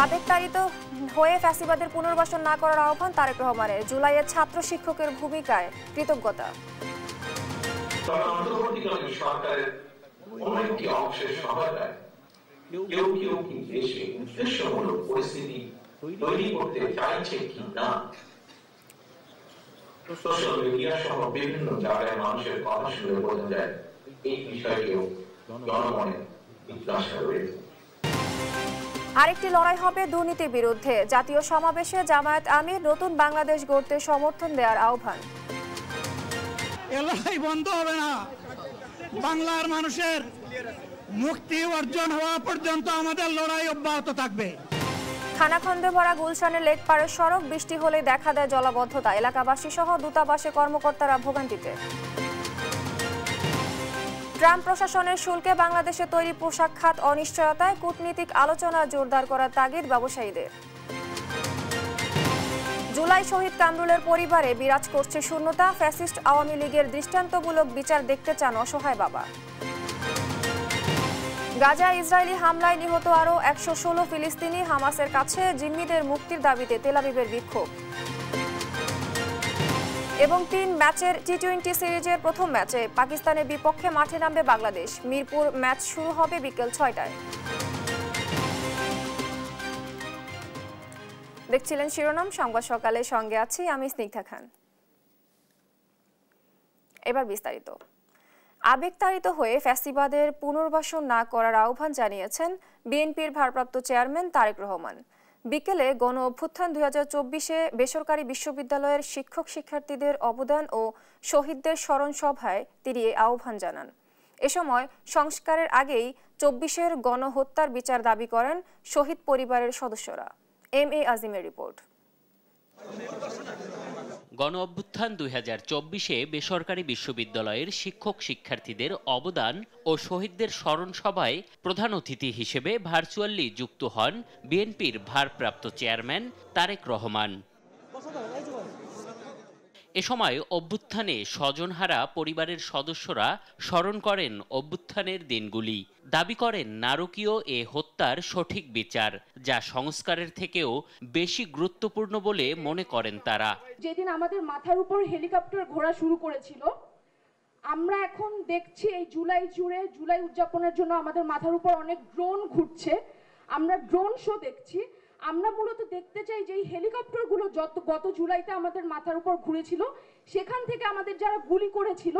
আবেগতাড়িত হয়ে ফ্যাসিবাদের পুনর্বাসন না করার আহ্বান তারেক রহমানের। জুলাইয়ের ছাত্র শিক্ষকের ভূমিকায় কৃতজ্ঞতা। সরকারের অনেকটি অংশের সহায়তায় কেউ কেউ কি দেশে উদ্দেশ্যমূলক পরিস্থিতি তৈরি করতে চাইছে কি না, সোশ্যাল মিডিয়া সহ বিভিন্ন জায়গায় মানুষের কথা শুনে বোঝা যায় এই বিষয়কেও জনমনে জিজ্ঞাসা রয়েছে। আরেকটি লড়াই হবে দুর্নীতির বিরুদ্ধে। জাতীয় সমাবেশে জামায়াত আমির নতুন বাংলাদেশ গড়তে সমর্থন দেওয়ার আহ্বান। এ লড়াই বন্ধ হবে না। বাংলার মানুষের মুক্তি অর্জন হওয়া পর্যন্ত আমাদের লড়াই অব্যাহত থাকবে। খানাখন্দে ভরা গুলশানের লেকপাড়ের সড়ক বৃষ্টি হলে দেখা দেয় জলাবদ্ধতা। এলাকাবাসী সহ দূতাবাসে কর্মকর্তারা ভোগান্তিতে। ট্রাম্প প্রশাসনের শুল্কে বাংলাদেশে তৈরি পোশাক খাত অনিশ্চয়তায়। কূটনীতিক আলোচনা জোরদার করার তাগিদ ব্যবসায়ীদের। জুলাই শহীদ কামরুলের পরিবারে বিরাজ করছে শূন্যতা। ফ্যাসিস্ট আওয়ামী লীগের দৃষ্টান্তমূলক বিচার দেখতে চান অসহায় বাবা। গাজায় ইসরায়েলি হামলায় নিহত আরও 116 ফিলিস্তিনি। হামাসের কাছে জিম্মিদের মুক্তির দাবিতে তেল আবিবের বিক্ষোভ। এবং 3 ম্যাচের টি-20 সিরিজের প্রথম ম্যাচে পাকিস্তানের বিপক্ষে মাঠে নামবে বাংলাদেশ। মিরপুর ম্যাচ শুরু হবে বিকেল 6টায়। দেখছিলেন শিরোনাম সংবাদ সকালে, সঙ্গে আছি আমি স্নিগ্ধা খান। এবার বিস্তারিত। আবেগতাড়িত হয়ে ফ্যাসিবাদের পুনর্বাসন না করার আহ্বান জানিয়েছেন বিএনপির ভারপ্রাপ্ত চেয়ারম্যান তারেক রহমান। বিকেলে গণ অভ্যুত্থান 2024-এ বেসরকারি বিশ্ববিদ্যালয়ের শিক্ষক শিক্ষার্থীদের অবদান ও শহীদদের স্মরণ সভায় তিনি এই আহ্বান জানান। এ সময় সংস্কারের আগেই 24-এর গণহত্যার বিচার দাবি করেন শহীদ পরিবারের সদস্যরা। এম.এ. আজিমের রিপোর্ট। গণ অভ্যুত্থান 2024-এ বেসরকারি বিশ্ববিদ্যালয়ের শিক্ষক শিক্ষার্থীদের অবদান ও শহীদদের স্মরণ সভায় প্রধান অতিথি হিসেবে ভার্চুয়ালি যুক্ত হন বিএনপির ভারপ্রাপ্ত চেয়ারম্যান তারেক রহমান। এ সময় অভ্যুত্থানে স্বজনহারা পরিবারের সদস্যরা স্মরণ করেন অভ্যুত্থানের দিনগুলি। দাবি করেন নারকীয় এ হত্যার সঠিক বিচার, যা সংস্কারের থেকেও বেশি গুরুত্বপূর্ণ বলে মনে করেন তারা। যেদিন আমাদের মাথার উপর হেলিকপ্টার ঘোরা শুরু করেছিল, আমরা এখন দেখছি এই জুলাই জুড়ে জুলাই উদযাপনের জন্য আমাদের মাথার উপর অনেক ড্রোন ঘুরছে। আমরা ড্রোন শো দেখছি। আমরা মূলত দেখতে চাই যে এই হেলিকপ্টারগুলো গত জুলাইতে আমাদের মাথার উপর ঘুরেছিল, সেখান থেকে আমাদের যারা গুলি করেছিল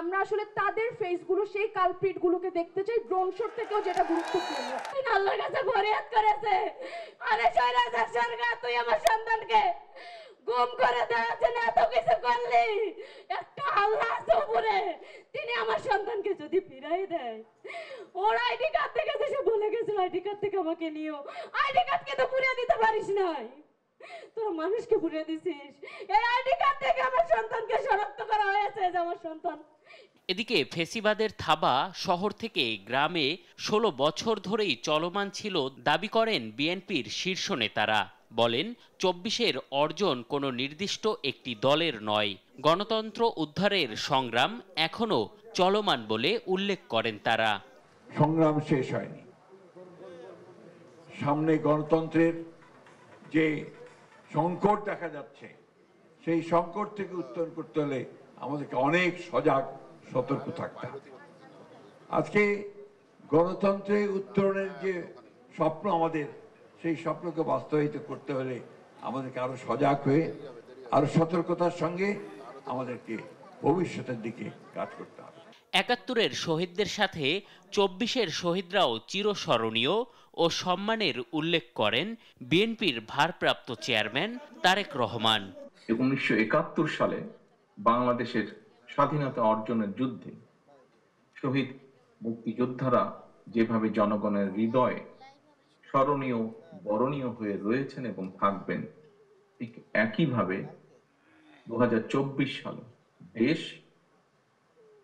আমরা আসলে তাদের ফেসগুলো, সেই কালপ্রিটগুলোকে দেখতে চাই। ড্রোন শট থেকেও যেটা গুরুত্বপূর্ণ, আল্লাহর কাছে ফরিয়াদ করেছে, আরে স্বৈরাচার সরকার তুই আমার সন্তানকে গুম করে দেওয়ার জন্য এত কিছু করলি, একটা আল্লাহ আছে উপরে, তিনি আমার সন্তানকে যদি ফিরাই দেয়, ওর আইডি কার্ড থেকে সে বলে গেছিল আইডি কার্ড থেকে আমাকে নিও, আইডি কার্ডকে তো পুড়িয়ে দিতে পারিস নাই, তোরা মানুষকে পুড়িয়ে দিছিস, এই আইডি কার্ড থেকে আমার সন্তানকে শনাক্ত করা হয়েছে যে আমার সন্তান। এদিকে ফেসিবাদের থাবা শহর থেকে গ্রামে 16 বছর ধরেই চলমান ছিল দাবি করেন বিএনপির শীর্ষ নেতারা। বলেন 24-এর অর্জন কোনো নির্দিষ্ট একটি দলের নয়, গণতন্ত্র উদ্ধারের সংগ্রাম এখনো চলমান বলে উল্লেখ করেন তারা। সংগ্রাম শেষ হয়নি, সামনে গণতন্ত্রের যে সংকট দেখা যাচ্ছে, সেই সংকট থেকে উত্তরণ করতে হলে আমাদেরকে অনেক সজাগ সতর্ক থাকতে হবে। আজকে গণতন্ত্রে উত্তরণের যে স্বপ্ন আমাদের, সেই স্বপ্নকে বাস্তবায়িত করতে হলে আমাদেরকে আরো সজাগ হয়ে আরো সতর্কতার সঙ্গে আমাদেরকে ভবিষ্যতের দিকে কাজ করতে হবে। 71-এর শহীদদের সাথে 24-এর শহীদরাও চিরস্মরণীয় ও সম্মানের উল্লেখ করেন বিএনপির ভারপ্রাপ্ত চেয়ারম্যান তারেক রহমান। 1971 সালে বাংলাদেশের স্বাধীনতা অর্জনের যুদ্ধে শহীদ মুক্তিযোদ্ধারা যেভাবে জনগণের হৃদয়ে স্মরণীয় বরণীয় হয়ে রয়েছেন এবং থাকবেন, ঠিক একইভাবে 2024 সালে দেশ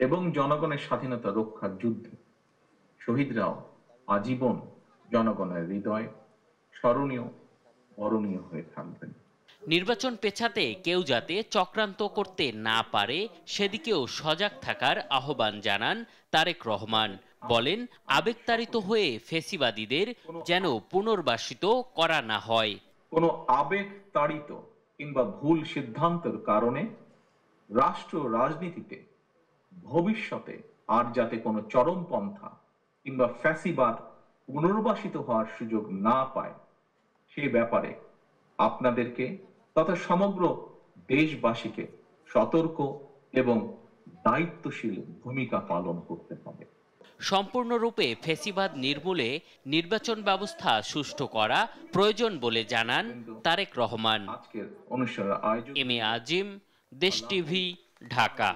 এবং জনগণের স্বাধীনতা রক্ষার যুদ্ধে শহীদরাও আজীবন জনগণের হৃদয় স্মরণীয় বরণীয় হয়ে থাকবেন। নির্বাচন পেছাতে কেউ যাতে চক্রান্ত করতে না পারে সেদিকেও সজাগ থাকার আহ্বান জানান তারেক রহমান। বলেন, আবেগতাড়িত হয়ে ফ্যাসিবাদীদের যেন পুনর্বাসিত করা না হয়। কোনো আবেগ তাড়িত কিংবা ভুল সিদ্ধান্তের কারণে রাষ্ট্র রাজনীতিতে ভবিষ্যতে আর যাতে কোনো চরমপন্থা কিংবা ফ্যাসিবাদ পুনর্বাসিত হওয়ার সুযোগ না পায় সে ব্যাপারে আপনাদেরকে তথা সমগ্র দেশবাসীকে সতর্ক এবং দায়িত্বশীল ভূমিকা পালন করতে হবে। সম্পূর্ণরূপে ফ্যাসিবাদ নির্মূলে নির্বাচন ব্যবস্থা সুষ্ঠু করা প্রয়োজন বলে জানান তারেক রহমান। আজকের অনুষ্ঠানের আয়োজন এম এ আজিম, দেশ টিভি, ঢাকা।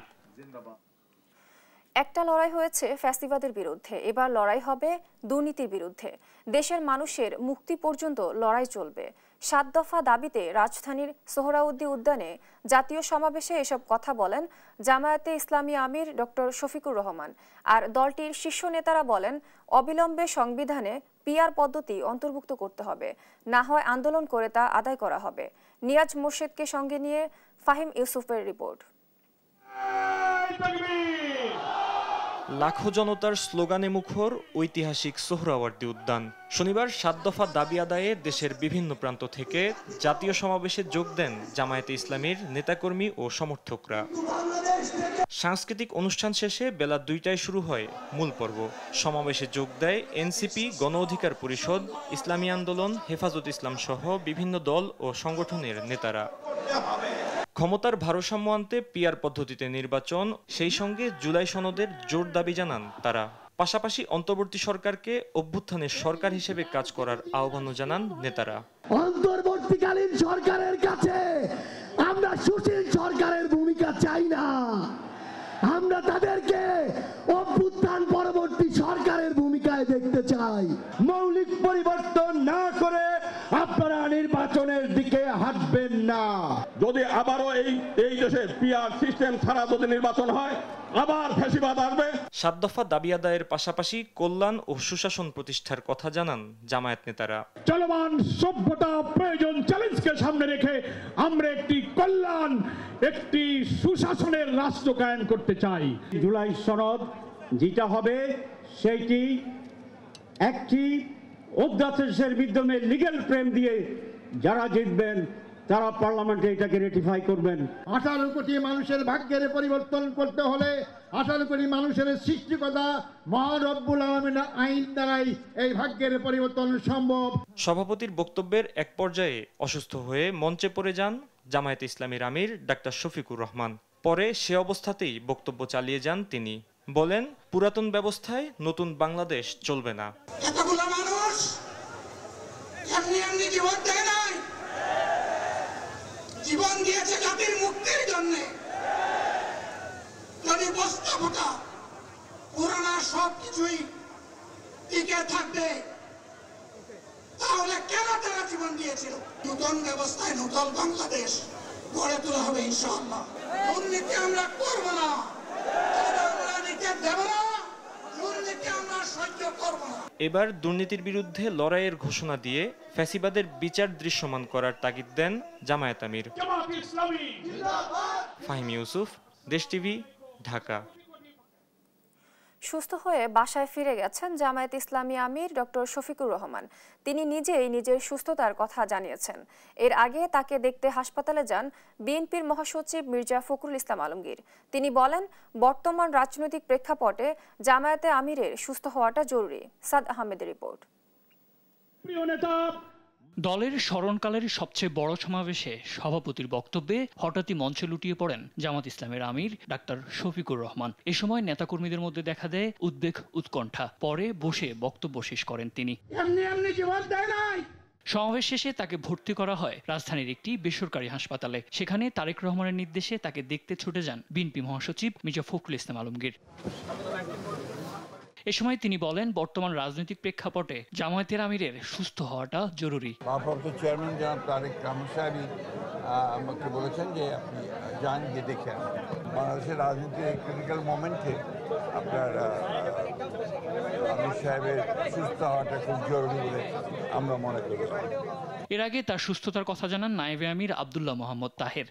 একটা লড়াই হয়েছে ফ্যাসিবাদের বিরুদ্ধে, এবার লড়াই হবে দুর্নীতির বিরুদ্ধে। দেশের মানুষের মুক্তি পর্যন্ত লড়াই চলবে। 7 দফা দাবিতে রাজধানীর সোহরাওয়ার্দী উদ্যানে জাতীয় সমাবেশে এসব কথা বলেন জামায়াতে ইসলামী আমির ডক্টর শফিকুর রহমান। আর দলটির শীর্ষ নেতারা বলেন, অবিলম্বে সংবিধানে পিআর পদ্ধতি অন্তর্ভুক্ত করতে হবে, না হয় আন্দোলন করে তা আদায় করা হবে। নিয়াজ মোর্শেদকে সঙ্গে নিয়ে ফাহিম ইউসুফের রিপোর্ট। লাখো জনতার স্লোগানে মুখর ঐতিহাসিক সোহরাওয়ার্দী উদ্যান। শনিবার 7 দফা দাবি আদায়ে দেশের বিভিন্ন প্রান্ত থেকে জাতীয় সমাবেশে যোগ দেন জামায়াতে ইসলামীর নেতাকর্মী ও সমর্থকরা। সাংস্কৃতিক অনুষ্ঠান শেষে বেলা 2টায় শুরু হয় মূল পর্ব। সমাবেশে যোগ দেয় এনসিপি, গণ অধিকার পরিষদ, ইসলামী আন্দোলন, হেফাজত ইসলাম সহ বিভিন্ন দল ও সংগঠনের নেতারা। ক্ষমতার ভারসাম্য আনতে পিআর পদ্ধতিতে নির্বাচন, সেই সঙ্গে জুলাই সনদের জোর দাবি জানান তারা। পাশাপাশি অন্তর্বর্তী সরকারকে অভ্যুত্থানের সরকার হিসেবে কাজ করার আহ্বানও জানান নেতারা। অন্তর্বর্তীকালীন সরকারের কাছে আমরা সুশীল সরকারের ভূমিকা চাই না, আমরা তাদেরকে অভ্যুত্থান পরবর্তী সরকারের ভূমিকায় দেখতে চাই। মৌলিক পরিবর্তন না করে আপনারা নির্বাচনের দিকে হাঁটবেন না। যদি আবারও এই দেশে পিআর সিস্টেম ছাড়া যদি নির্বাচন হয়, আবার ফ্যাসিবাদ আসবে। 7 দফা দাবি আদায়ের পাশাপাশি কল্যাণ ও সুশাসন প্রতিষ্ঠার কথা জানান জামায়াত নেতারা। চলমান সভ্যতা প্রয়োজন চ্যালেঞ্জকে সামনে রেখে আমরা একটি কল্যাণ, একটি সুশাসনের রাষ্ট্র কায়েম করতে চাই। জুলাই সনদ যেটা হবে সেইটি একটি অধ্যাদেশের মাধ্যমে লিগ্যাল ফ্রেম দিয়ে যারা জিতবেন তারা পার্লামেন্টে এটাকে রেটিফাই করবেন। 18 কোটি মানুষের ভাগ্যের পরিবর্তন করতে হলে 18 কোটি মানুষের সৃষ্টিকর্তা মহান রব্বুল আলামিনের আইন দ্বারাই এই ভাগ্যের পরিবর্তন সম্ভব। সভাপতির বক্তব্যের এক পর্যায়ে অসুস্থ হয়ে মঞ্চে পড়ে যান জামায়াতে ইসলামীর আমির ডাক্তার শফিকুর রহমান। পরে সে অবস্থাতেই বক্তব্য চালিয়ে যান তিনি। বলেন, পুরাতন ব্যবস্থায় নতুন বাংলাদেশ চলবে না। এতগুলো মানুষ এমনি এমনি জীবন দেয় নাই, জীবন দিয়েছে জাতির মুক্তির জন্য। যদি বস্তাপটা পুরানা সবকিছুই টিকে থাকবে তাহলে কেন তারা জীবন দিয়েছিল? নতুন ব্যবস্থায় নতুন বাংলাদেশ গড়ে তোলা হবে ইনশাআল্লাহ। দুর্নীতি আমরা করব না, আমরা নিতে দেব না, দুর্নীতি আমরা সহ্য করব না। এবার দুর্নীতির বিরুদ্ধে লড়াইয়ের ঘোষণা দিয়ে ফ্যাসিবাদের বিচার দৃশ্যমান করার তাগিদ দেন জামায়াত আমির। ফাহিম ইউসুফ, দেশ টিভি, ঢাকা। সুস্থ হয়ে বাসায় ফিরে গেছেন জামায়াত ইসলামী আমির ডক্টর শফিকুর রহমান। তিনি নিজেই নিজের সুস্থতার কথা জানিয়েছেন। এর আগে তাকে দেখতে হাসপাতালে যান বিএনপির মহাসচিব মির্জা ফখরুল ইসলাম আলমগীর। তিনি বলেন, বর্তমান রাজনৈতিক প্রেক্ষাপটে জামায়াতে আমিরের সুস্থ হওয়াটা জরুরি। সাদ আহমেদের রিপোর্ট। দলের স্মরণকালের সবচেয়ে বড় সমাবেশে সভাপতির বক্তব্যে হঠাৎই মঞ্চে লুটিয়ে পড়েন জামাত ইসলামের আমির ডাক্তার শফিকুর রহমান। এ সময় নেতাকর্মীদের মধ্যে দেখা দেয় উদ্বেগ, উৎকণ্ঠা। পরে বসে বক্তব্য শেষ করেন তিনি। সমাবেশ শেষে তাকে ভর্তি করা হয় রাজধানীর একটি বেসরকারি হাসপাতালে। সেখানে তারেক রহমানের নির্দেশে তাকে দেখতে ছুটে যান বিএনপি মহাসচিব মির্জা ফখরুল ইসলাম আলমগীর। এ সময় তিনি বলেন, বর্তমান রাজনৈতিক প্রেক্ষাপটে জামায়াতের আমিরের সুস্থ হওয়াটা জরুরি। ভারপ্রাপ্ত চেয়ারম্যান জনাব তারেক রহমান সাহেব আমাকে বলেছেন যে আপনি যান, গিয়ে দেখে আসেন। বাংলাদেশের রাজনীতির ক্রিটিক্যাল মোমেন্টে আপনার আমি সাহেবের সুস্থ হওয়াটা খুব জরুরি বলে আমরা মনে করি। এর আগে তার সুস্থতার কথা জানান নায়েবে আমির আব্দুল্লাহ মোহাম্মদ তাহের।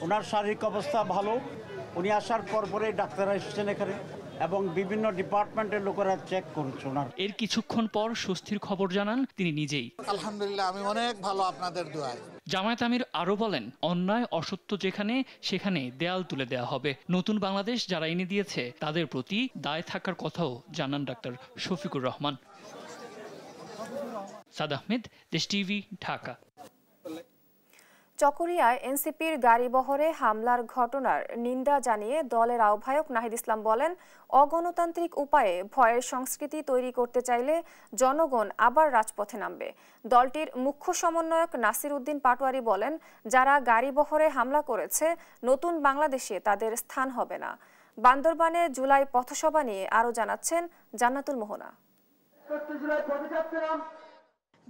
ওনার শারীরিক অবস্থা ভালো, উনি আসার পরে ডাক্তাররা এসেছেন এখানে এবং বিভিন্ন ডিপার্টমেন্টের লোকেরা চেক করছে ওনার। এর কিছুক্ষণ পর স্বস্তির খবর জানান তিনি নিজেই। আলহামদুলিল্লাহ, আমি অনেক ভালো আপনাদের দোয়ায়। জামায়াত আমির আরো বলেন, অন্যায় অসত্য যেখানে সেখানে দেয়াল তুলে দেওয়া হবে। নতুন বাংলাদেশ যারা এনে দিয়েছে তাদের প্রতি দায় থাকার কথাও জানান ডাক্তার শফিকুর রহমান। সাদ আহমেদ, দেশ টিভি, ঢাকা। চকরিয়ায় এনসিপির গাড়িবহরে হামলার ঘটনার নিন্দা জানিয়ে দলের আহ্বায়ক নাহিদ ইসলাম বলেন, অগণতান্ত্রিক উপায়ে ভয়ের সংস্কৃতি তৈরি করতে চাইলে জনগণ আবার রাজপথে নামবে। দলটির মুখ্য সমন্বয়ক নাসির উদ্দিন পাটোয়ারি বলেন, যারা গাড়িবহরে হামলা করেছে নতুন বাংলাদেশে তাদের স্থান হবে না। বান্দরবানে জুলাই পথসভা নিয়ে আরও জানাচ্ছেন জান্নাতুল মোহনা।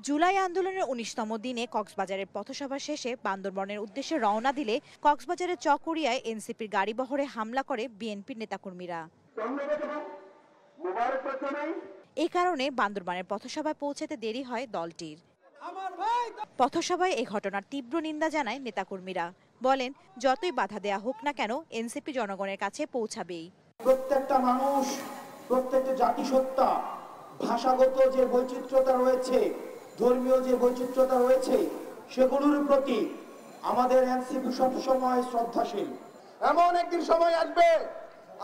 জুলাই আন্দোলনের ১৯তম দিনে কক্সবাজারের পথসভা শেষে বান্দরবনের উদ্দেশ্যে রওনা দিলে কক্সবাজারের চকরিয়ায় এনসিপির গাড়িবহরে হামলা করে বিএনপির নেতাকর্মীরা। এ কারণে বান্দরবানের পথসভায় পৌঁছাতে দেরি হয় দলটির। পথসভায় এই ঘটনার তীব্র নিন্দা জানায় নেতাকর্মীরা। বলেন, যতই বাধা দেয়া হোক না কেন এনসিপি জনগণের কাছে পৌঁছাবেই। প্রত্যেকটা মানুষ, প্রত্যেকটা জাতিসত্তা, ভাষাগত যে বৈচিত্র্যতা রয়েছে, ধর্মীয় যে বৈচিত্র্যতা রয়েছে, সেগুলোর প্রতি আমাদের এনসিপি সবসময় শ্রদ্ধাশীল। এমন একদিন সময় আসবে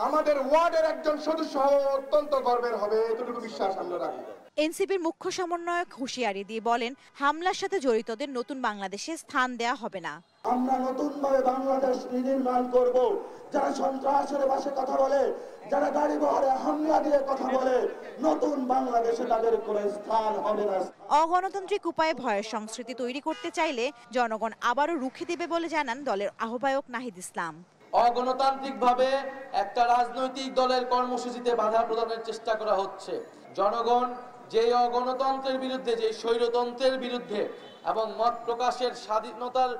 আমাদের ওয়ার্ডের একজন সদস্য অত্যন্ত গর্বের হবে, এতটুকু বিশ্বাস আমরা রাখি। এনসিপির মুখ্য সমন্বয়ক হুঁশিয়ারি দিয়ে বলেন, হামলার সাথে জড়িতদের নতুন বাংলাদেশে স্থান দেয়া হবে না। আমরা নতুনভাবে বাংলাদেশ নির্মাণ করব। যারা সন্ত্রাসের ভাষায় কথা বলে, যারা গাড়ি বহরে হামলা দিয়ে কথা বলে, নতুন বাংলাদেশে তাদের কোনো স্থান হবে না। অগণতান্ত্রিক উপায়ে ভয়ের সংস্কৃতি তৈরি করতে চাইলে জনগণ আবারও রুখে দেবে বলে জানান দলের আহ্বায়ক নাহিদ ইসলাম। অগণতান্ত্রিকভাবে একটা রাজনৈতিক দলের কর্মসূচিতে বাধা প্রদানের চেষ্টা করা হচ্ছে। জনগণ যে অগণতন্ত্রের বিরুদ্ধে, যে স্বৈরতন্ত্রের বিরুদ্ধে এবং মত প্রকাশের স্বাধীনতার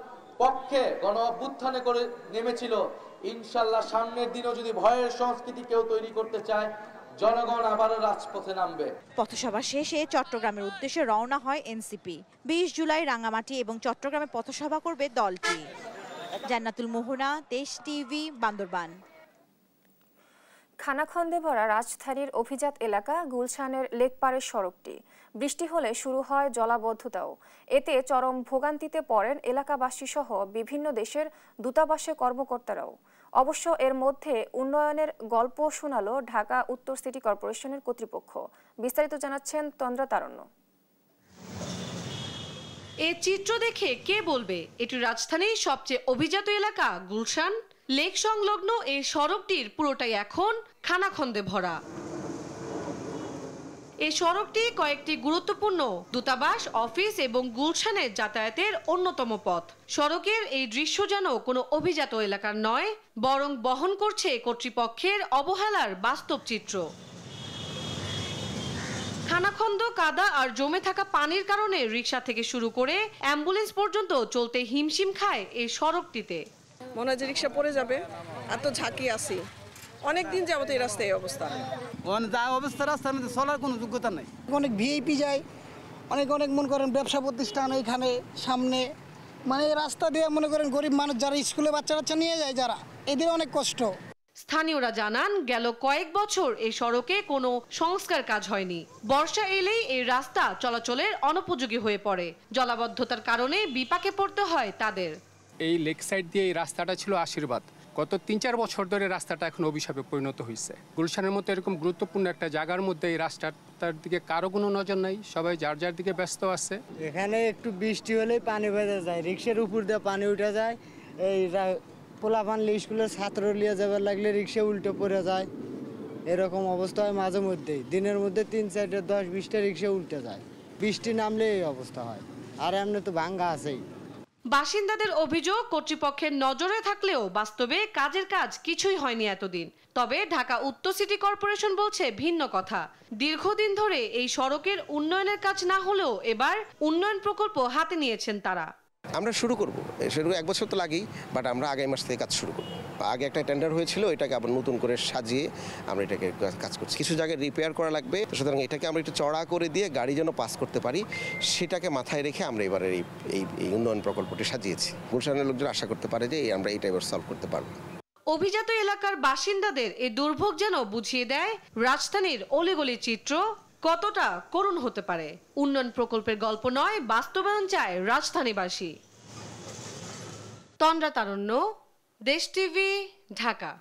পক্ষে গণ অভ্যুত্থানে করে নেমেছিল, ইনশাল্লাহ সামনের দিনও যদি ভয়ের সংস্কৃতি কেউ তৈরি করতে চায়, জনগণ আবারও রাজপথে নামবে। পথসভা শেষে চট্টগ্রামের উদ্দেশ্যে রওনা হয় এনসিপি। ২০ জুলাই রাঙ্গামাটি এবং চট্টগ্রামে পথসভা করবে দলটি। জান্নাতুল মোহনা, দেশ টিভি, বান্দরবান। খানাখন্দে ভরা রাজধানীর অভিজাত এলাকা গুলশানের লেকপাড়ের সড়কটি বৃষ্টি হলে শুরু হয় জলাবদ্ধতাও। এতে চরম ভোগান্তিতে পড়েন এলাকাবাসী সহ বিভিন্ন দেশের দূতাবাসের কর্মকর্তারাও। অবশ্য এর মধ্যে উন্নয়নের গল্প শোনালো ঢাকা উত্তর সিটি কর্পোরেশনের কর্তৃপক্ষ। বিস্তারিত জানাচ্ছেন তন্দ্রা তারণ্য। এ চিত্র দেখে কে বলবে এটি রাজধানীর সবচেয়ে অভিজাত এলাকা গুলশান? লেক সংলগ্ন এই সড়কটির পুরোটাই এখন খানাখন্দে ভরা। এই সড়কটি কয়েকটি গুরুত্বপূর্ণ দূতাবাস, অফিস এবং গুলশানের যাতায়াতের অন্যতম পথ। সড়কের এই দৃশ্য যেন কোনো অভিজাত এলাকার নয়, বরং বহন করছে কর্তৃপক্ষের অবহেলার বাস্তব চিত্র। খানাখন্দ, কাদা আর জমে থাকা পানির কারণে রিকশা থেকে শুরু করে অ্যাম্বুলেন্স পর্যন্ত চলতে হিমশিম খায় এই সড়কটিতে। মনে হয় যে রিকশা পড়ে যাবে, এত ঝাঁকি আসি। অনেকদিন যাবত এই রাস্তায় এই অবস্থা। যা অবস্থা রাস্তার মধ্যে চলার কোনো যোগ্যতা নেই। অনেক ভিআইপি যায়, অনেক মনে করেন ব্যবসা প্রতিষ্ঠান এইখানে সামনে, মানে এই রাস্তা দিয়ে মনে করেন গরিব মানুষ যারা স্কুলে বাচ্চা নিয়ে যায়, যারা এদের অনেক কষ্ট। স্থানীয়রা জানান, গেল কয়েক বছর এই সড়কে কোনো সংস্কার কাজ হয়নি। বর্ষা এলেই এই রাস্তা চলাচলের অনুপযোগী হয়ে পড়ে। জলাবদ্ধতার কারণে বিপাকে পড়তে হয় তাদের। এই লেক সাইড দিয়ে এই রাস্তাটা ছিল আশীর্বাদ। গত ৩-৪ বছর ধরে রাস্তাটা এখন অভিশাপে পরিণত হয়েছে। গুলশানের মতো এরকম গুরুত্বপূর্ণ একটা জায়গার মধ্যে এই রাস্তাটার দিকে কারো কোনো নজর নাই, সবাই যার যার দিকে ব্যস্ত আছে। এখানে একটু বৃষ্টি হলেই পানি বেঁধে যায়, রিক্সার উপর দিয়ে পানি উঠে যায়। এই পোলা পানলে স্কুলের ছাত্র নিয়ে যাবার লাগলে রিক্সা উল্টে পড়ে যায়। এরকম অবস্থা হয় মাঝে মধ্যেই, দিনের মধ্যে 3-4টা 10-20টা রিক্সা উল্টে যায়। বৃষ্টি নামলে এই অবস্থা হয়, আর এমনি তো ভাঙ্গা আছেই। বাসিন্দাদের অভিযোগ, কর্তৃপক্ষের নজরে থাকলেও বাস্তবে কাজের কাজ কিছুই হয়নি এতদিন। তবে ঢাকা উত্তর সিটি কর্পোরেশন বলছে ভিন্ন কথা। দীর্ঘদিন ধরে এই সড়কের উন্নয়নের কাজ না হলেও এবার উন্নয়ন প্রকল্প হাতে নিয়েছেন তারা। আমরা শুরু করব, সেরকম 1 বছর তো লাগেই, বাট আমরা আগামী মাস থেকে কাজ শুরু করব। আগে একটা টেন্ডার হয়েছিল, এটাকে আবার নতুন করে সাজিয়ে আমরা এটাকে কাজ করছি। কিছু জায়গায় রিপেয়ার করা লাগবে, সুতরাং এটাকে আমরা একটু চড়া করে দিয়ে গাড়ি যেন পাস করতে পারি সেটাকে মাথায় রেখে আমরা এবারে এই উন্নয়ন প্রকল্পটি সাজিয়েছি। গুলশানের লোকজন আশা করতে পারে যে আমরা এটা এবার সলভ করতে পারবো। অভিজাত এলাকার বাসিন্দাদের এই দুর্ভোগ যেন বুঝিয়ে দেয় রাজধানীর অলিগলির চিত্র কতটা করুণ হতে পারে। উন্নয়ন প্রকল্পের গল্প নয়, বাস্তবায়ন চায় রাজধানীবাসী। তন্দ্রা তারণ্য, দেশ টিভি, ঢাকা।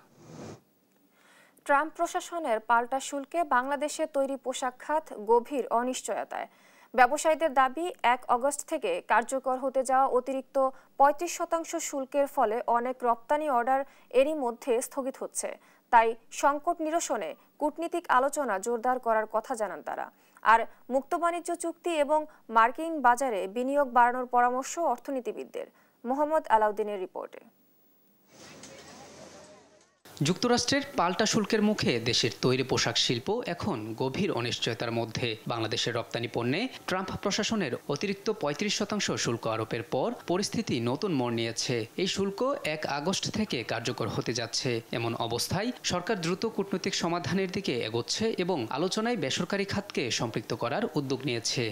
ট্রাম্প প্রশাসনের পাল্টা শুল্কে বাংলাদেশে তৈরি পোশাক খাত গভীর অনিশ্চয়তায়। ব্যবসায়ীদের দাবি 1 আগস্ট থেকে কার্যকর হতে যাওয়া অতিরিক্ত 35% শুল্কের ফলে অনেক রপ্তানি অর্ডার এরই মধ্যে স্থগিত হচ্ছে। তাই সংকট নিরসনে কূটনীতিক আলোচনা জোরদার করার কথা জানান তারা। আর মুক্ত বাণিজ্য চুক্তি এবং মার্কিন বাজারে বিনিয়োগ বাড়ানোর পরামর্শ অর্থনীতিবিদদের। মোহাম্মদ আলাউদ্দিনের রিপোর্টে। যুক্তরাষ্ট্রের পাল্টা শুল্কের মুখে দেশের তৈরি পোশাক শিল্প এখন গভীর অনিশ্চয়তার মধ্যে। বাংলাদেশের রপ্তানি পণ্যে ট্রাম্প প্রশাসনের অতিরিক্ত 35% শুল্ক আরোপের পর পরিস্থিতি নতুন মোড় নিয়েছে। এই শুল্ক 1 আগস্ট থেকে কার্যকর হতে যাচ্ছে। এমন অবস্থায় সরকার দ্রুত কূটনৈতিক সমাধানের দিকে এগোচ্ছে এবং আলোচনায় বেসরকারি খাতকে সম্পৃক্ত করার উদ্যোগ নিয়েছে।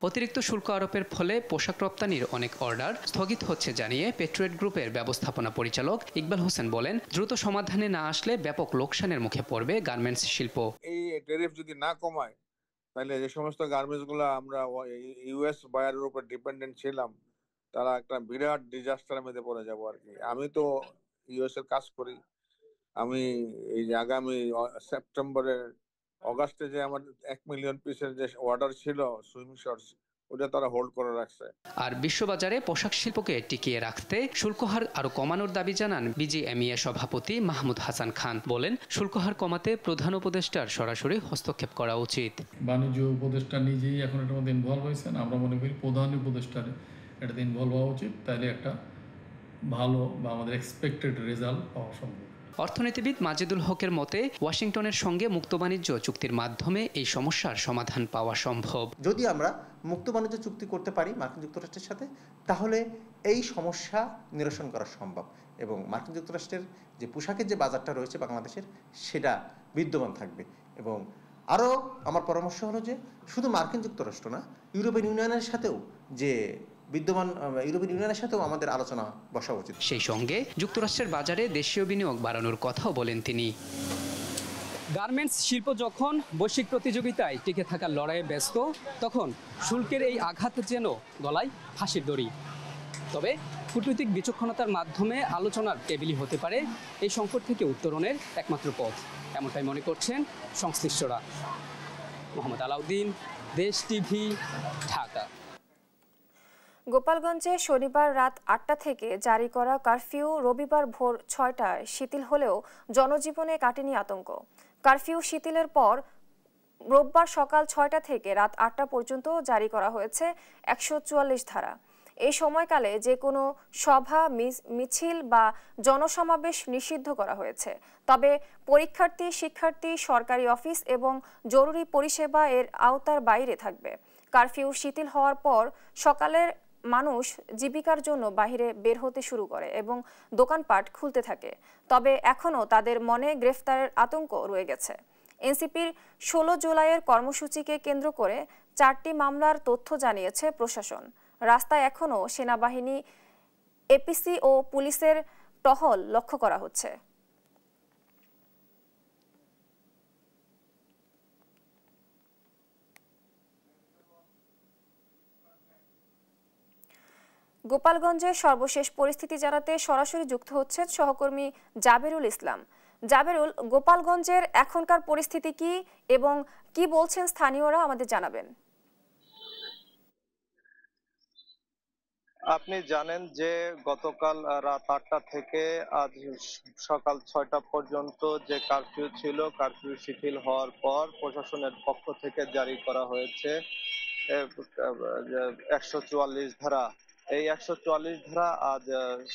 অতিরিক্ত শুল্ক আরোপের ফলে পোশাক রপ্তানির অনেক অর্ডার স্থগিত হচ্ছে জানিয়ে পেট্রোয়েট গ্রুপের ব্যবস্থাপনা পরিচালক ইকবাল হোসেন বলেন, দ্রুত সমাধানে না আসলে ব্যাপক লোকসানের মুখে পড়বে গার্মেন্টস শিল্প। এই ট্যারিফ যদি না কমায় তাহলে যে সমস্ত গার্মেন্টস গুলো আমরা ইউএস বায়ারের উপর ডিপেন্ডেন্ট ছিলাম তারা একটা বিরাট ডিজাস্টারের মধ্যে পড়ে যাবো আর কি। আমি তো ইউএস এর কাজ করি, আমি এই যে আগামী সেপ্টেম্বরের অগাস্টে যে আমার 1 মিলিয়ন পিসের যে অর্ডার ছিল সুইমিং শর্টস ওটা তারা হোল্ড করে রাখছে। আর বিশ্ববাজারে পোশাক শিল্পকে টিকিয়ে রাখতে শুল্কহার আরো কমানোর দাবি জানান বিজিএমইএ সভাপতি মাহমুদ হাসান খান। বলেন, শুল্কহার কমাতে প্রধান উপদেষ্টার সরাসরি হস্তক্ষেপ করা উচিত। বাণিজ্য উপদেষ্টা নিজেই এখন এটার মধ্যে ইনভলভ হয়েছেন, আমরা মনে করি প্রধান উপদেষ্টার এটাতে ইনভলভ হওয়া উচিত, তাইলে একটা ভালো বা আমাদের এক্সপেক্টেড রেজাল্ট পাওয়া সম্ভব। অর্থনীতিবিদ মাজেদুল হকের মতে ওয়াশিংটনের সঙ্গে মুক্ত বাণিজ্য চুক্তির মাধ্যমে এই সমস্যার সমাধান পাওয়া সম্ভব। যদি আমরা মুক্ত বাণিজ্য চুক্তি করতে পারি মার্কিন যুক্তরাষ্ট্রের সাথে, তাহলে এই সমস্যা নিরসন করা সম্ভব এবং মার্কিন যুক্তরাষ্ট্রের যে পোশাকের যে বাজারটা রয়েছে বাংলাদেশের সেটা বিদ্যমান থাকবে। এবং আরও আমার পরামর্শ হলো যে শুধু মার্কিন যুক্তরাষ্ট্র না, ইউরোপিয়ান ইউনিয়নের সাথেও যে বিদ্যমান ইউরোপিয়ান ইউনিয়নের সাথেও আমাদের আলোচনা বসা উচিত। সেই সঙ্গে যুক্তরাষ্ট্রের বাজারে দেশীয় বিনিয়োগ বাড়ানোর কথাও বলেন তিনি। গার্মেন্টস শিল্প যখন বৈশ্বিক প্রতিযোগিতায় টিকে থাকার লড়াইয়ে ব্যস্ত, তখন শুল্কের এই আঘাত যেন গলায় ফাঁসির দড়ি। তবে কূটনৈতিক বিচক্ষণতার মাধ্যমে আলোচনার টেবিলই হতে পারে এই সংকট থেকে উত্তরণের একমাত্র পথ, এমনটাই মনে করছেন সংশ্লিষ্টরা। মোহাম্মদ আলাউদ্দিন, দেশ টিভি, ঢাকা। গোপালগঞ্জে শনিবার রাত 8টা থেকে জারি করা কারফিউ রবিবার ভোর 6টায় শিথিল হলেও জনজীবনে কাটেনি আতঙ্ক। কারফিউ শিথিলের পর রোববার সকাল 6টা থেকে রাত 8টা পর্যন্ত জারি করা হয়েছে 144 ধারা। এই সময়কালে যে কোনো সভা, মিছিল বা জনসমাবেশ নিষিদ্ধ করা হয়েছে। তবে পরীক্ষার্থী, শিক্ষার্থী, সরকারি অফিস এবং জরুরি পরিষেবা এর আওতার বাইরে থাকবে। কারফিউ শিথিল হওয়ার পর সকালের মানুষ জীবিকার জন্য বাইরে বের হতে শুরু করে এবং দোকানপাট খুলতে থাকে। তবে এখনও তাদের মনে গ্রেফতারের আতঙ্ক রয়ে গেছে। এনসিপির 16 জুলাইয়ের কর্মসূচিকে কেন্দ্র করে 4টি মামলার তথ্য জানিয়েছে প্রশাসন। রাস্তায় এখনও সেনাবাহিনী, এপিসি ও পুলিশের টহল লক্ষ্য করা হচ্ছে। গোপালগঞ্জের সর্বশেষ পরিস্থিতি জানাতে সরাসরি যুক্ত হচ্ছেন সহকর্মী জাবেরুল ইসলাম। জাবেরুল, গোপালগঞ্জের এখনকার পরিস্থিতি কি এবং কি বলছেন স্থানীয়রা আমাদের জানাবেন। আপনি জানেন যে গতকাল রাত 8টা থেকে আজ সকাল 6টা পর্যন্ত যে কারফিউ ছিল, কারফিউ শিথিল হওয়ার পর প্রশাসনের পক্ষ থেকে জারি করা হয়েছে 144 ধারা। এই 144 ধারা আজ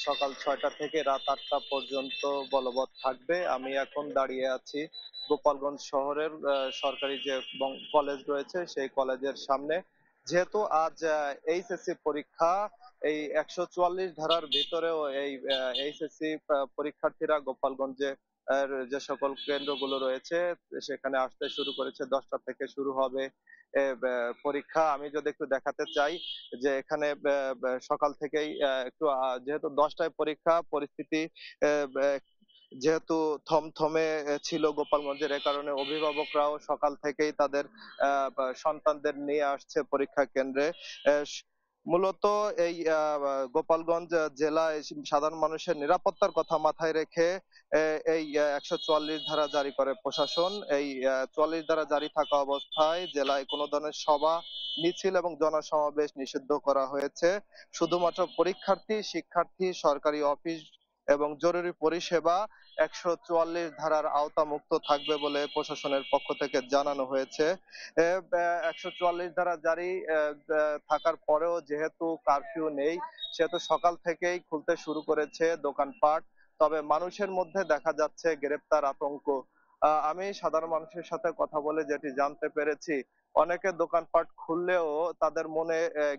সকাল 6টা থেকে রাত 8টা পর্যন্ত বলবৎ থাকবে। আমি এখন দাঁড়িয়ে আছি গোপালগঞ্জ শহরের সরকারি যে কলেজ রয়েছে সেই কলেজের সামনে। যেহেতু আজ এইচএসসি পরীক্ষা, এই 144 ধারার ভিতরেও এই এইচএসসি পরীক্ষার্থীরা গোপালগঞ্জে যে সকল কেন্দ্রগুলো রয়েছে সেখানে আসতে শুরু করেছে। 10টা থেকে শুরু হবে পরীক্ষা। আমি যদি একটু দেখাতে চাই যে এখানে সকাল থেকেই একটু যেহেতু 10টায় পরীক্ষা, পরিস্থিতি যেহেতু থমথমে ছিল গোপালগঞ্জের, এ কারণে অভিভাবকরাও সকাল থেকেই তাদের সন্তানদের নিয়ে আসছে পরীক্ষা কেন্দ্রে। মূলত এই গোপালগঞ্জ জেলায় সাধারণ মানুষের নিরাপত্তার কথা মাথায় রেখে এই 144 ধারা জারি করে প্রশাসন। এই 44 ধারা জারি থাকা অবস্থায় জেলায় কোনো ধরনের সভা, মিছিল এবং জনসমাবেশ নিষিদ্ধ করা হয়েছে। শুধুমাত্র পরীক্ষার্থী, শিক্ষার্থী, সরকারি অফিস এবং জরুরি পরিষেবা 144 ধারার আওতামুক্ত থাকবে বলে প্রশাসনের পক্ষ থেকে জানানো হয়েছে। 144 ধারা জারি থাকার পরেও যেহেতু কারফিউ নেই, সেহেতু সকাল থেকেই খুলতে শুরু করেছে দোকানপাট। তবে মানুষের মধ্যে দেখা যাচ্ছে গ্রেপ্তার আতঙ্ক। আমি সাধারণ মানুষের সাথে কথা বলে যেটি জানতে পেরেছি, অনেকে দোকানপাট খুললেও তাদের মনে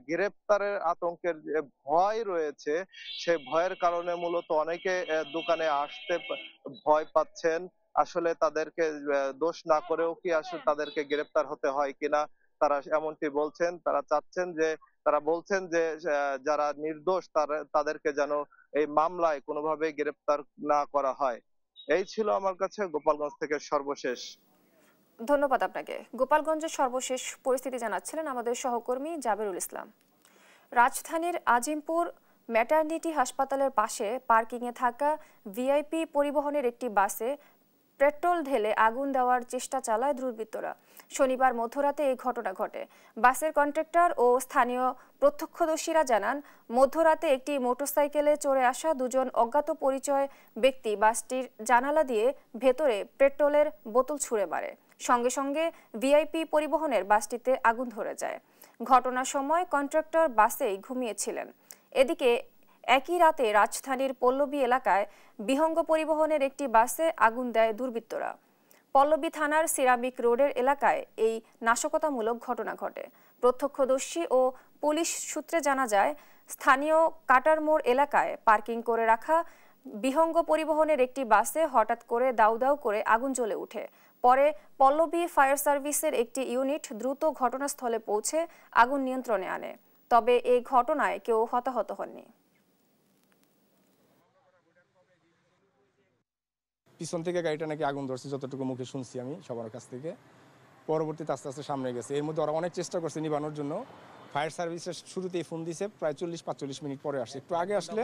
গ্রেপ্তারের আতঙ্কের যে ভয় রয়েছে, সেই ভয়ের কারণে মূলত অনেকে দোকানে আসতে ভয় পাচ্ছেন। আসলে তাদেরকে দোষ না করেও কি আসলে তাদেরকে গ্রেপ্তার হতে হয় কিনা তারা এমনটি বলছেন। তারা বলছেন যে যারা নির্দোষ তাদেরকে যেন এই মামলায় কোনোভাবেই গ্রেপ্তার না করা হয়। এই ছিল আমার কাছে গোপালগঞ্জ থেকে সর্বশেষ। ধন্যবাদ আপনাকে। গোপালগঞ্জের সর্বশেষ পরিস্থিতি জানাচ্ছিলেন আমাদের সহকর্মী জাবেরুল ইসলাম। রাজধানীর আজিমপুর ম্যাটারনিটি হাসপাতালের পাশে পার্কিংয়ে থাকা ভিআইপি পরিবহনের একটি বাসে পেট্রোল ঢেলে আগুন দেওয়ার চেষ্টা চালায় দুর্বৃত্তরা। শনিবার মধ্যরাতে এই ঘটনা ঘটে। বাসের কন্ট্রাক্টর ও স্থানীয় প্রত্যক্ষদর্শীরা জানান, মধ্যরাতে একটি মোটরসাইকেলে চড়ে আসা দুজন অজ্ঞাত পরিচয় ব্যক্তি বাসটির জানালা দিয়ে ভেতরে পেট্রোলের বোতল ছুঁড়ে মারে। সঙ্গে সঙ্গে ভিআইপি পরিবহনের বাসটিতে আগুন ধরে যায়। ঘটনার সময় কন্ট্রাক্টর বাসেই ঘুমিয়েছিলেন। এদিকে একই রাতে রাজধানীর পল্লবী এলাকায় বিহঙ্গ পরিবহনের একটি বাসে আগুন দেয় দুর্বৃত্তরা। পল্লবী থানার সিরামিক রোডের এলাকায় এই নাশকতামূলক ঘটনা ঘটে। প্রত্যক্ষদর্শী ও পুলিশ সূত্রে জানা যায়, স্থানীয় কাটার মোড় এলাকায় পার্কিং করে রাখা বিহঙ্গ পরিবহনের একটি বাসে হঠাৎ করে দাউ দাউ করে আগুন জ্বলে ওঠে। পরে পল্লবী ফায়ার সার্ভিসের একটি ইউনিট দ্রুত ঘটনাস্থলে পৌঁছে আগুন নিয়ন্ত্রণে আনে। তবে এই ঘটনায় কেউ হতাহত হননি। পিছন থেকে গাড়িটা নাকি আগুন ধরছে, যতটুকু মুখে শুনছি আমি সবার কাছ থেকে। পরবর্তীতে আস্তে আস্তে সামনে গেছে। এর মধ্যে ওরা অনেক চেষ্টা করছে নিবানোর জন্য। ফায়ার সার্ভিসের শুরুতেই ফোন দিয়েছে, প্রায় 40-45 মিনিট পরে আসছে। একটু আগে আসলে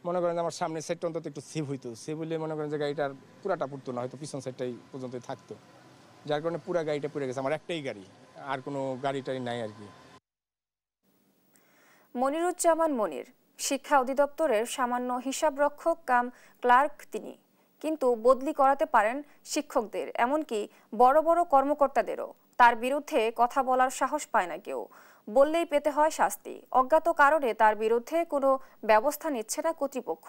মনে করেন যে আমার সামনের সাইডটা অন্তত একটু সেভ হইতো। সেভ হইলে মনে করেন যে গাড়িটার পুরাটা পুড়তো না, হয়তো পিছন সাইডটাই পর্যন্তই থাকতো। যার কারণে পুরা গাড়িটা পুড়ে গেছে। আমার একটাই গাড়ি, আর কোনো গাড়িটাই নাই আর কি। মনিরুজ্জামান মনির শিক্ষা অধিদপ্তরের সামান্য হিসাবরক্ষক কাম ক্লার্ক তিনি, কিন্তু বদলি করাতে পারেন শিক্ষকদের, এমনকি বড় বড় কর্মকর্তাদেরও। তার বিরুদ্ধে কথা বলার সাহস পায় না কেউ, বললেই পেতে হয় শাস্তি। অজ্ঞাত কারণে তার বিরুদ্ধে কোনো ব্যবস্থা নিচ্ছে না কর্তৃপক্ষ।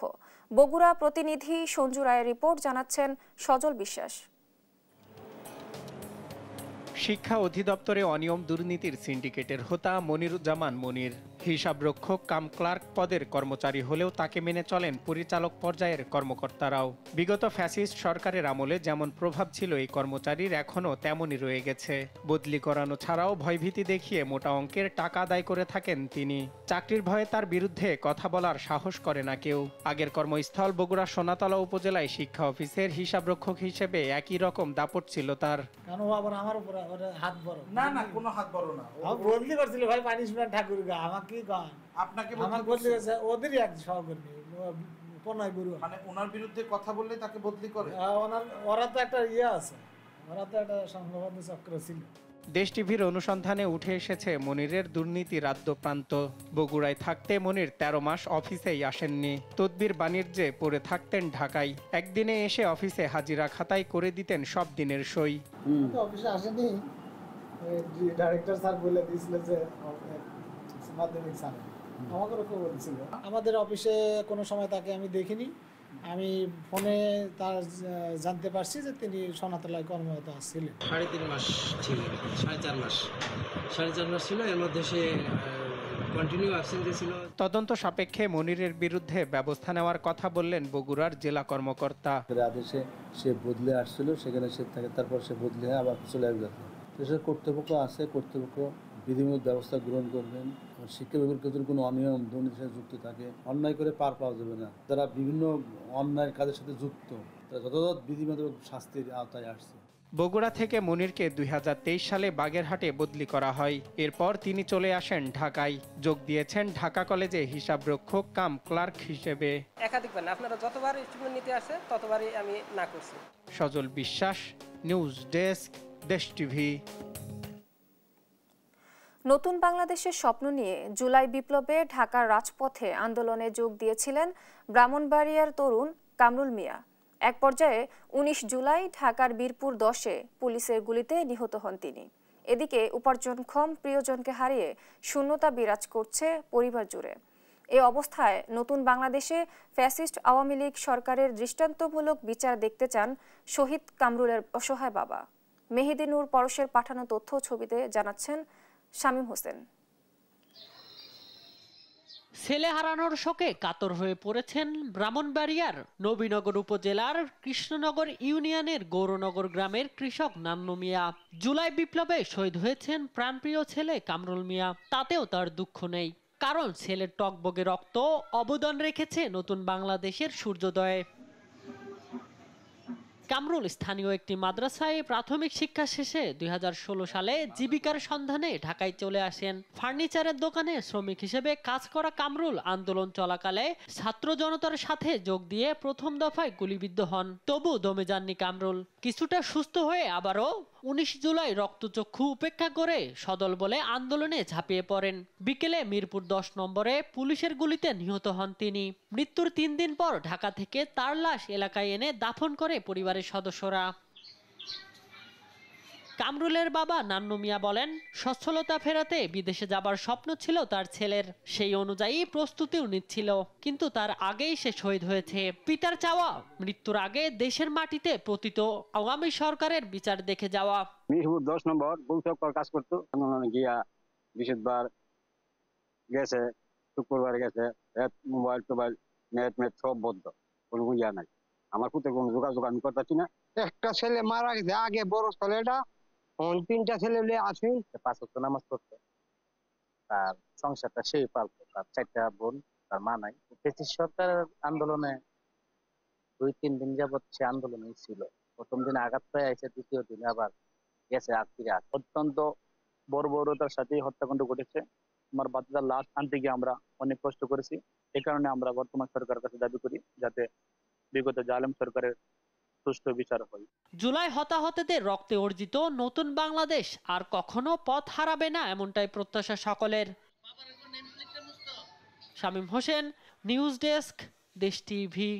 বগুড়া প্রতিনিধি সঞ্জু রায়ের রিপোর্ট, জানাচ্ছেন সজল বিশ্বাস। শিক্ষা অধিদপ্তরে অনিয়ম দুর্নীতির সিন্ডিকেটের হোতা মনিরুজ্জামান মনির হিসাবরক্ষক কাম ক্লার্ক পদের কর্মচারী হলেও তাকে মেনে চলেন পরিচালক পর্যায়ের কর্মকর্তারাও। বিগত ফ্যাসিস্ট সরকারের আমলে যেমন প্রভাব ছিল এই কর্মচারীর, এখনও তেমনই রয়ে গেছে। বদলি করানো ছাড়াও ভয়ভীতি দেখিয়ে মোটা অঙ্কের টাকা আদায় করে থাকেন তিনি। চাকরির ভয়ে তার বিরুদ্ধে কথা বলার সাহস করে না কেউ। আগের কর্মস্থল বগুড়া সোনাতলা উপজেলায় শিক্ষা অফিসের হিসাবরক্ষক হিসেবে একই রকম দাপট ছিল তার। হাত বড় না, না কোনো হাত বড় না। বদলি করছিল ভাই পানিশমেন্ট ঠাকুর গা। আমাকে কি কয়? আপনাকে বদলি করেছে ওদেরই এক সহকর্মী প্রণয় গুরু। মানে ওনার বিরুদ্ধে কথা বললে তাকে বদলি করে? ওরা তো একটা আছে, ওরা তো একটা সংঘবদ্ধ চক্র ছিল। দেশ টিভির অনুসন্ধানে উঠে এসেছে মনিরের দুর্নীতির আদ্যপ্রান্ত। বগুড়ায় থাকতে মনির 13 মাস অফিসেই আসেননি। তদবির বাণিজ্যে পড়ে থাকতেন ঢাকায়। একদিনে এসে অফিসে হাজিরা খাতায় করে দিতেন সব দিনের সই। অফিসে আসেনি, ডাইরেক্টর স্যার বলে দিয়েছিল যে মাধ্যমিক স্যার আমাকে বলছিল। আমাদের অফিসে কোনো সময় তাকে আমি দেখিনি। আমি ফোনে তার জানতে পারছি যে তিনি সোনাতলায় কর্মরত ছিলেন। 3.5 মাস ছিলেন, 4.5 মাস ছিল। এর মধ্যে সে কন্টিনিউ অ্যাবসেন্টে ছিল। তদন্ত সাপেক্ষে মনিরের বিরুদ্ধে ব্যবস্থা নেওয়ার কথা বললেন বগুড়ার জেলা কর্মকর্তা। আদেশে সে বদলে আসছিল, সেখানে সে থাকে, তারপর সে বদলে আবার চলে আসবে। দেশের কর্তৃপক্ষ আছে, কর্তৃপক্ষ বিধিমূলক ব্যবস্থা গ্রহণ করবেন। শিক্ষা বিভাগের ক্ষেত্রে কোনো অনিয়ম দুর্নীতির সাথে যুক্ত থাকে, অন্যায় করে পার পাওয়া যাবে না। যারা বিভিন্ন অন্যায় কাজের সাথে যুক্ত তারা যথাযথ বিধিমূলক শাস্তির আওতায় আসছে। বগুড়া থেকে মনিরকে 2023 সালে বাগেরহাটে বদলি করা হয়। এরপর তিনি চলে আসেন ঢাকায়, যোগ দিয়েছেন ঢাকা কলেজে হিসাবরক্ষক কাম ক্লার্ক হিসেবে। একাধিকবার না, আপনারা যতবার স্টুডেন্ট নিতে আসে ততবারই আমি না করছি। সজল বিশ্বাস, নিউজ ডেস্ক, দেশ টিভি। নতুন বাংলাদেশের স্বপ্ন নিয়ে জুলাই বিপ্লবে ঢাকার রাজপথে আন্দোলনে যোগ দিয়েছিলেন ব্রাহ্মণবাড়িয়ার তরুণ কামরুল মিয়া। এক পর্যায়ে 19 জুলাই ঢাকার বীরপুর 10-এ পুলিশের গুলিতে নিহত হন তিনি। এদিকে উপার্জনক্ষম প্রিয়জনকে হারিয়ে শূন্যতা বিরাজ করছে পরিবার জুড়ে। এই অবস্থায় নতুন বাংলাদেশে ফ্যাসিস্ট আওয়ামী লীগ সরকারের দৃষ্টান্তমূলক বিচার দেখতে চান শহীদ কামরুলের অসহায় বাবা। মেহেদী নূর পরশের পাঠানো তথ্য ছবিতে জানাচ্ছেন শামীম হোসেন। ছেলে হারানোর শোকে কাতর হয়ে পড়েছেন ব্রাহ্মণবাড়িয়ার নবীনগর উপজেলার কৃষ্ণনগর ইউনিয়নের গৌরনগর গ্রামের কৃষক নান্নু মিয়া। জুলাই বিপ্লবে শহীদ হয়েছেন প্রাণপ্রিয় ছেলে কামরুল মিয়া। তাতেও তার দুঃখ নেই, কারণ ছেলের টকবগে রক্ত অবদান রেখেছে নতুন বাংলাদেশের সূর্যোদয়ে। কামরুল স্থানীয় একটি মাদ্রাসায় প্রাথমিক শিক্ষা শেষে 2016 সালে জীবিকার সন্ধানে ঢাকায় চলে আসেন। ফার্নিচারের দোকানে শ্রমিক হিসেবে কাজ করা কামরুল আন্দোলন চলাকালে ছাত্র জনতার সাথে যোগ দিয়ে প্রথম দফায় গুলিবিদ্ধ হন। তবু দমে যাননি কামরুল। কিছুটা সুস্থ হয়ে আবারও 19 জুলাই রক্তচক্ষু উপেক্ষা করে সদল বলে আন্দোলনে ঝাঁপিয়ে পড়েন। বিকেলে মিরপুর 10 নম্বরে পুলিশের গুলিতে নিহত হন তিনি। মৃত্যুর 3 দিন পর ঢাকা থেকে তার লাশ এলাকায় এনে দাফন করে পরিবারের সদস্যরা। কামরুলের বাবা নান্নু মিয়া বলেন, সচ্ছলতা ফেরাতে বিদেশে যাবার স্বপ্ন ছিল তার ছেলের, সেই অনুযায়ী প্রস্তুতিও নিচ্ছিল, কিন্তু তার আগেই সে শহীদ হয়েছে। পিতার চাওয়া মৃত্যুর আগে দেশের মাটিতে পতিত আওয়ামী সরকারের বিচার দেখে যাওয়া। মিরপুর 10 নম্বর বংশকর কাজ করতো, গিয়া বৃহস্পতিবার গেছে, শুক্রবার গেছে, মোবাইল টোবাইল নেট সব বন্ধ, কোনো ইয়া নাই। আমার পুত্রের কোনো যোগাযোগ আমি করতে পারছি না। একটা ছেলে মারা গেছে, আগে বড় ছেলেটা, 3টা ছেলে আছে। 5 ওয়াক্ত নামাজ পড়তো, তার সংসারটা সেই পালতো, তার 4টা বোন, তার মা নাই। ব্রিটিশ সরকার আন্দোলনে 2-3 দিন যাবৎ সে আন্দোলনে ছিল। প্রথম দিনে আঘাত পেয়ে আছে, দ্বিতীয় দিনে আবার গেছে আত্মীয়। অত্যন্ত বর্বরতার সাথে হত্যাকাণ্ড ঘটেছে। আমার বাচ্চাদের লাশ আনতে গিয়ে আমরা অনেক কষ্ট করেছি। এই কারণে আমরা বর্তমান সরকারের কাছে দাবি করি যাতে বিগত জালেম সরকারের সুষ্ঠু বিচার হয়। জুলাই হতাহতদের রক্তে অর্জিত নতুন বাংলাদেশ আর কখনো পথ হারাবে না, এমনটাই প্রত্যাশা সকলের। শামীম হোসেন, নিউজ ডেস্ক, দেশ টিভি।